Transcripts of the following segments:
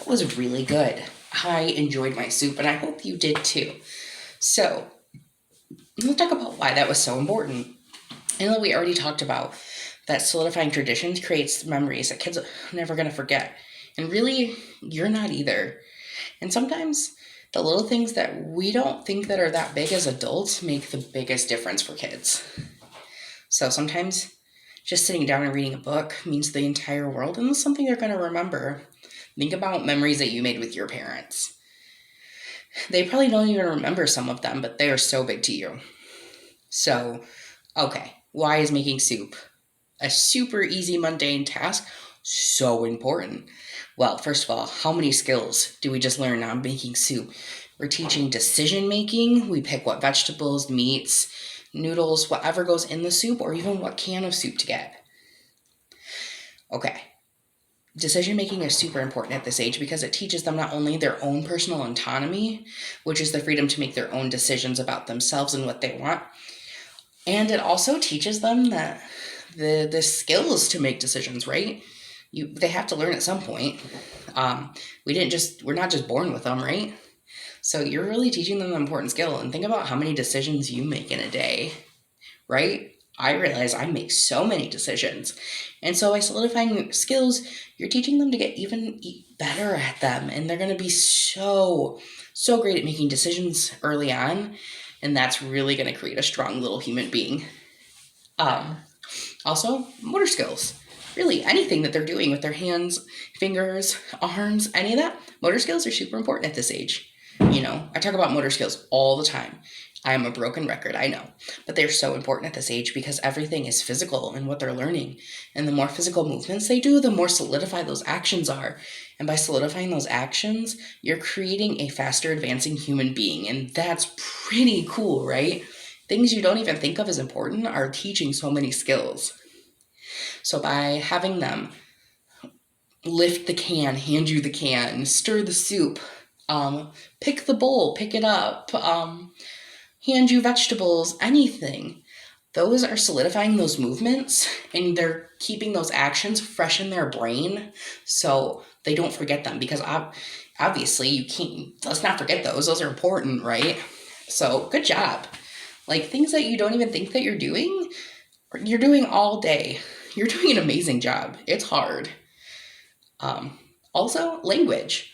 was really good. I enjoyed my soup, and I hope you did too. So, let's talk about why that was so important. And we already talked about that solidifying traditions creates memories that kids are never going to forget. And really, you're not either. And sometimes the little things that we don't think that are that big as adults make the biggest difference for kids. So sometimes just sitting down and reading a book means the entire world, and it's something they're going to remember. Think about memories that you made with your parents. They probably don't even remember some of them, but they are so big to you. So, okay, why is making soup a super easy, mundane task so important? Well, first of all, how many skills do we just learn on making soup? We're teaching decision making. We pick what vegetables, meats, noodles, whatever goes in the soup, or even what can of soup to get. Okay. Decision making is super important at this age because it teaches them not only their own personal autonomy, which is the freedom to make their own decisions about themselves and what they want, and it also teaches them that the skills to make decisions, right? They have to learn at some point. We're not just born with them, right? So you're really teaching them an important skill. And think about how many decisions you make in a day, right? I realize I make so many decisions. And so by solidifying skills, you're teaching them to get even better at them. And they're going to be so great at making decisions early on. And that's really going to create a strong little human being. Also, motor skills. Really, anything that they're doing with their hands, fingers, arms, any of that, motor skills are super important at this age. I talk about motor skills all the time. I am a broken record, I know. But they're so important at this age because everything is physical in what they're learning. And the more physical movements they do, the more solidified those actions are. And by solidifying those actions, you're creating a faster advancing human being. And that's pretty cool, right? Things you don't even think of as important are teaching so many skills. So by having them lift the can, hand you the can, stir the soup, pick the bowl, pick it up, hand you vegetables, anything. Those are solidifying those movements and they're keeping those actions fresh in their brain so they don't forget them because obviously you can't, let's not forget those. Those are important, right? So good job. Like things that you don't even think that you're doing all day. You're doing an amazing job. It's hard. Also, language.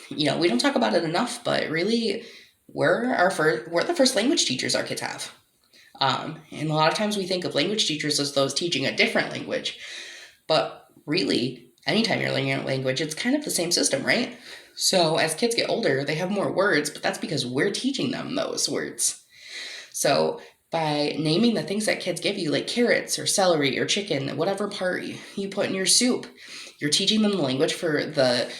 We don't talk about it enough, but really, we're the first language teachers our kids have. And a lot of times we think of language teachers as those teaching a different language. But really, anytime you're learning a language, it's kind of the same system, right? So as kids get older, they have more words, but that's because we're teaching them those words. So by naming the things that kids give you, like carrots or celery or chicken, whatever part you put in your soup, you're teaching them the language for the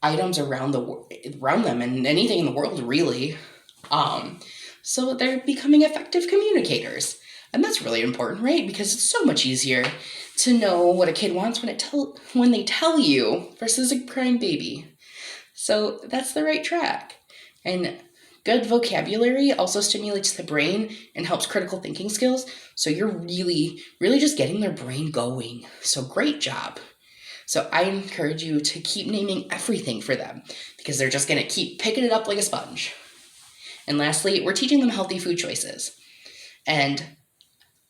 items around them and anything in the world, really. So they're becoming effective communicators. And that's really important, right? Because it's so much easier to know what a kid wants when they tell you versus a crying baby. So that's the right track. And good vocabulary also stimulates the brain and helps critical thinking skills. So you're really, really just getting their brain going. So great job. So I encourage you to keep naming everything for them because they're just going to keep picking it up like a sponge. And lastly, we're teaching them healthy food choices. And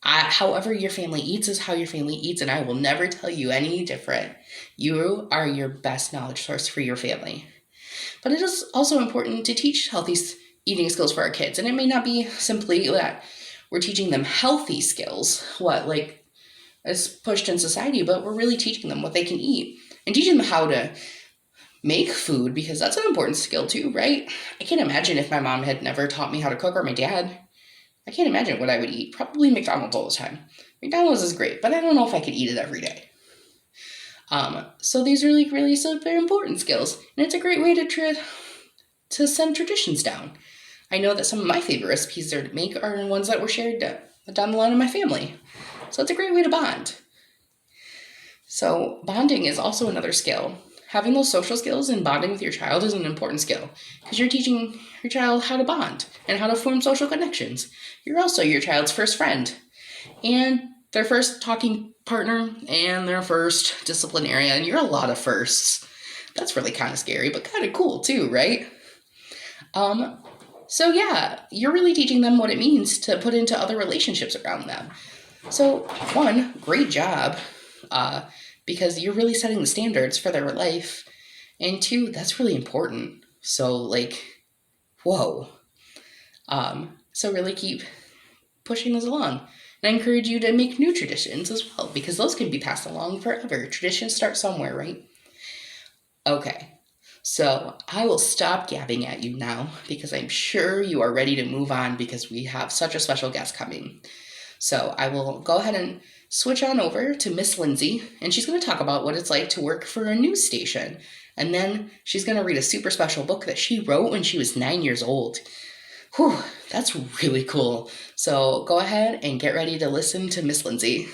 however your family eats is how your family eats, and I will never tell you any different. You are your best knowledge source for your family. But it is also important to teach healthy eating skills for our kids. And it may not be simply that we're teaching them healthy skills, is pushed in society, but we're really teaching them what they can eat and teaching them how to make food because that's an important skill too, right? I can't imagine if my mom had never taught me how to cook or my dad. I can't imagine what I would eat. Probably McDonald's all the time. McDonald's is great, but I don't know if I could eat it every day. So these are really super important skills, and it's a great way to send traditions down. I know that some of my favorite recipes to make are ones that were shared down the line in my family. So it's a great way to bond. So bonding is also another skill. Having those social skills and bonding with your child is an important skill because you're teaching your child how to bond and how to form social connections. You're also your child's first friend and their first talking partner and their first disciplinarian. You're a lot of firsts. That's really kind of scary, but kind of cool too, right? Um, so yeah, you're really teaching them what it means to put into other relationships around them. So one, great job, because you're really setting the standards for their life, and two, that's really important. So like, whoa. So really keep pushing those along. And I encourage you to make new traditions as well, because those can be passed along forever. Traditions start somewhere, right? Okay. So I will stop gabbing at you now because I'm sure you are ready to move on because we have such a special guest coming. So I will go ahead and switch on over to Miss Lindsay, and she's going to talk about what it's like to work for a news station. And then she's going to read a super special book that she wrote when she was 9 years old. Whew, that's really cool. So go ahead and get ready to listen to Miss Lindsay.